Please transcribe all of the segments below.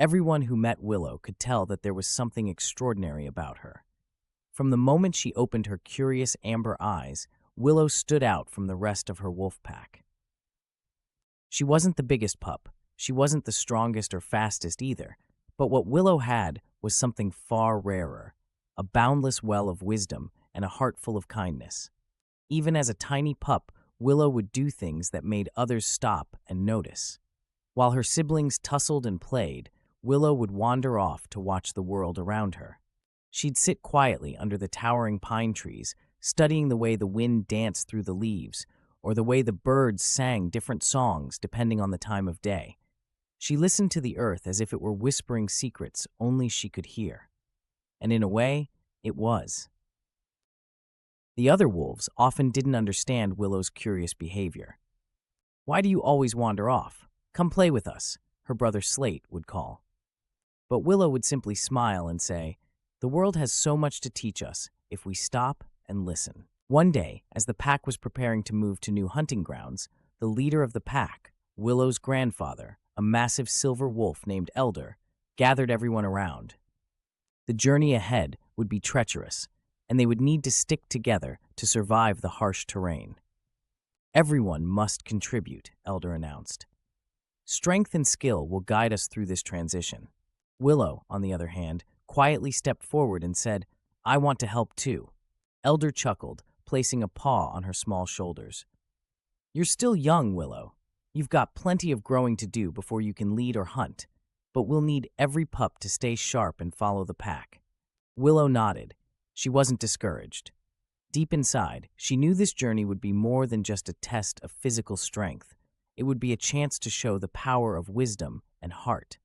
Everyone who met Willow could tell that there was something extraordinary about her. From the moment she opened her curious amber eyes, Willow stood out from the rest of her wolf pack. She wasn't the biggest pup, she wasn't the strongest or fastest either, but what Willow had was something far rarer, a boundless well of wisdom and a heart full of kindness. Even as a tiny pup, Willow would do things that made others stop and notice. While her siblings tussled and played, Willow would wander off to watch the world around her. She'd sit quietly under the towering pine trees, studying the way the wind danced through the leaves, or the way the birds sang different songs depending on the time of day. She listened to the earth as if it were whispering secrets only she could hear. And in a way, it was. The other wolves often didn't understand Willow's curious behavior. "Why do you always wander off? Come play with us," her brother Slate would call. But Willow would simply smile and say, "The world has so much to teach us if we stop and listen." One day, as the pack was preparing to move to new hunting grounds, the leader of the pack, Willow's grandfather, a massive silver wolf named Elder, gathered everyone around. The journey ahead would be treacherous, and they would need to stick together to survive the harsh terrain. "Everyone must contribute," Elder announced. "Strength and skill will guide us through this transition." Willow, on the other hand, quietly stepped forward and said, "I want to help too." Elder chuckled, placing a paw on her small shoulders. "You're still young, Willow. You've got plenty of growing to do before you can lead or hunt, but we'll need every pup to stay sharp and follow the pack." Willow nodded. She wasn't discouraged. Deep inside, she knew this journey would be more than just a test of physical strength. It would be a chance to show the power of wisdom and heart.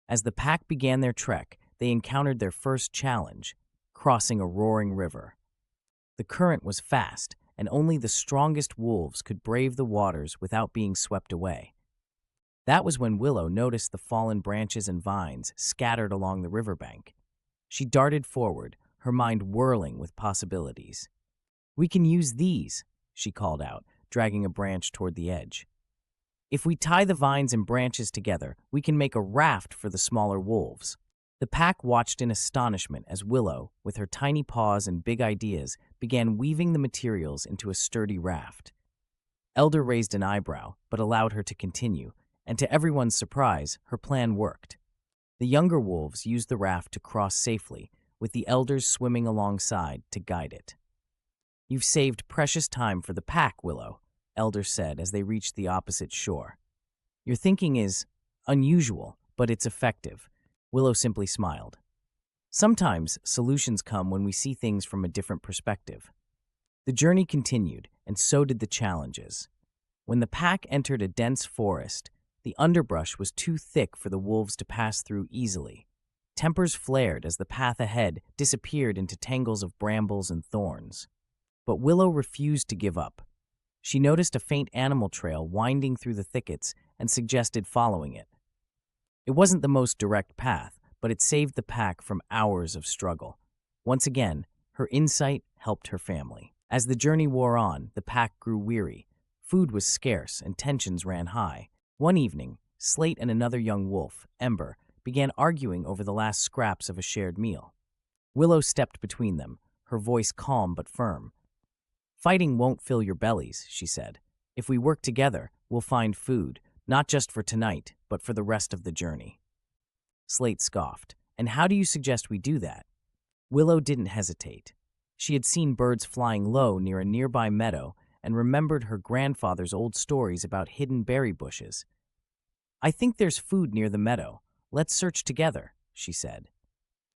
As the pack began their trek, they encountered their first challenge, crossing a roaring river. The current was fast, and only the strongest wolves could brave the waters without being swept away. That was when Willow noticed the fallen branches and vines scattered along the riverbank. She darted forward, her mind whirling with possibilities. "We can use these," she called out, dragging a branch toward the edge. "If we tie the vines and branches together, we can make a raft for the smaller wolves." The pack watched in astonishment as Willow, with her tiny paws and big ideas, began weaving the materials into a sturdy raft. Elder raised an eyebrow, but allowed her to continue, and to everyone's surprise, her plan worked. The younger wolves used the raft to cross safely, with the elders swimming alongside to guide it. "You've saved precious time for the pack, Willow," Elder said as they reached the opposite shore. "Your thinking is unusual, but it's effective." Willow simply smiled. "Sometimes solutions come when we see things from a different perspective." The journey continued, and so did the challenges. When the pack entered a dense forest, the underbrush was too thick for the wolves to pass through easily. Tempers flared as the path ahead disappeared into tangles of brambles and thorns. But Willow refused to give up. She noticed a faint animal trail winding through the thickets and suggested following it. It wasn't the most direct path, but it saved the pack from hours of struggle. Once again, her insight helped her family. As the journey wore on, the pack grew weary. Food was scarce and tensions ran high. One evening, Slate and another young wolf, Ember, began arguing over the last scraps of a shared meal. Willow stepped between them, her voice calm but firm. "Fighting won't fill your bellies," she said. "If we work together, we'll find food, not just for tonight, but for the rest of the journey." Slate scoffed. "And how do you suggest we do that?" Willow didn't hesitate. She had seen birds flying low near a nearby meadow and remembered her grandfather's old stories about hidden berry bushes. "I think there's food near the meadow. Let's search together," she said.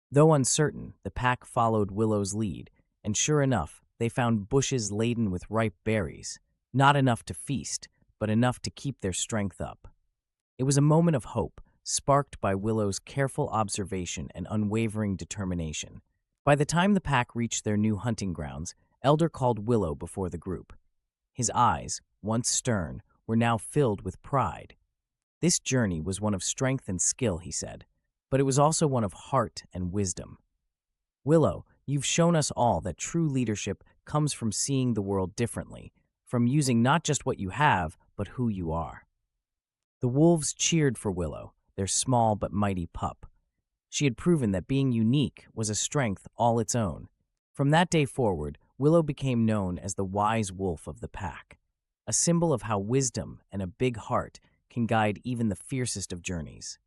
Though uncertain, the pack followed Willow's lead, and sure enough, they found bushes laden with ripe berries. Not enough to feast, but enough to keep their strength up. It was a moment of hope, sparked by Willow's careful observation and unwavering determination. By the time the pack reached their new hunting grounds, Elder called Willow before the group. His eyes, once stern, were now filled with pride. This journey was one of strength and skill, he said, but it was also one of heart and wisdom. "Willow, you've shown us all that true leadership comes from seeing the world differently, from using not just what you have, but who you are." The wolves cheered for Willow, their small but mighty pup. She had proven that being unique was a strength all its own. From that day forward, Willow became known as the wise wolf of the pack, a symbol of how wisdom and a big heart can guide even the fiercest of journeys.